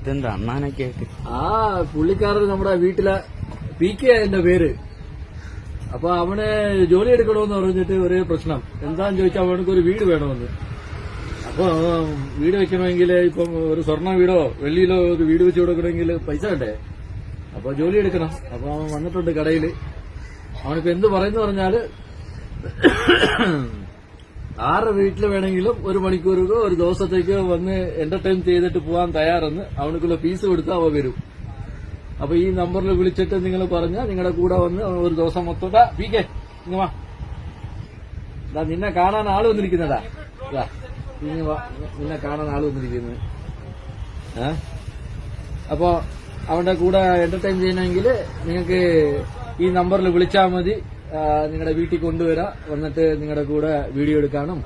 ഇതെന്താ അണ്ണാനൊക്കെ ആയിട്ട്? ആ പുള്ളിക്കാരൻ നമ്മുടെ വീട്ടിലെ PK എന്റെ പേര്. അപ്പൊ അവന് ജോലി എടുക്കണമെന്ന് പറഞ്ഞിട്ട് ഒരേ പ്രശ്നം. എന്താന്ന് ചോദിച്ചാൽ അവനക്ക് ഒരു വീട് വേണമെന്ന്. അപ്പൊ വീട് വെക്കണമെങ്കിൽ ഇപ്പം ഒരു സ്വർണ്ണ വീടോ വെള്ളിയിലോ ഒരു വീട് വെച്ച് കൊടുക്കണമെങ്കിൽ പൈസ വേണ്ടേ? അപ്പൊ ജോലി എടുക്കണം. അപ്പൊ അവൻ വന്നിട്ടുണ്ട് കടയില്. അവനിപ്പോ എന്ത് പറയുന്നു പറഞ്ഞാല് ആരുടെ വീട്ടിൽ വേണമെങ്കിലും 1 മണിക്കൂറോ ഒരു ദിവസത്തേക്കോ വന്ന് എന്റർടൈൻ ചെയ്തിട്ട് പോകാൻ തയ്യാറെന്ന് അവനക്കുള്ള ഫീസ് കൊടുത്ത് അവ വരും. അപ്പൊ ഈ നമ്പറിൽ വിളിച്ചിട്ട് നിങ്ങൾ പറഞ്ഞാൽ നിങ്ങളുടെ കൂടെ വന്ന് ഒരു ദിവസം മൊത്തം PK ഇങ്ങ വാ, നിന്നെ കാണാൻ ആള് വന്നിരിക്കുന്നതാ. നിന്നെ കാണാൻ ആള് വന്നിരിക്കുന്നത്. അപ്പൊ അവന്റെ കൂടെ എന്റർടൈൻ ചെയ്യണമെങ്കിൽ നിങ്ങൾക്ക് ഈ നമ്പറിൽ വിളിച്ചാൽ മതി. നിങ്ങളുടെ വീട്ടിൽ കൊണ്ടുവരാം. വന്നിട്ട് നിങ്ങളുടെ കൂടെ വീഡിയോ എടുക്കാനും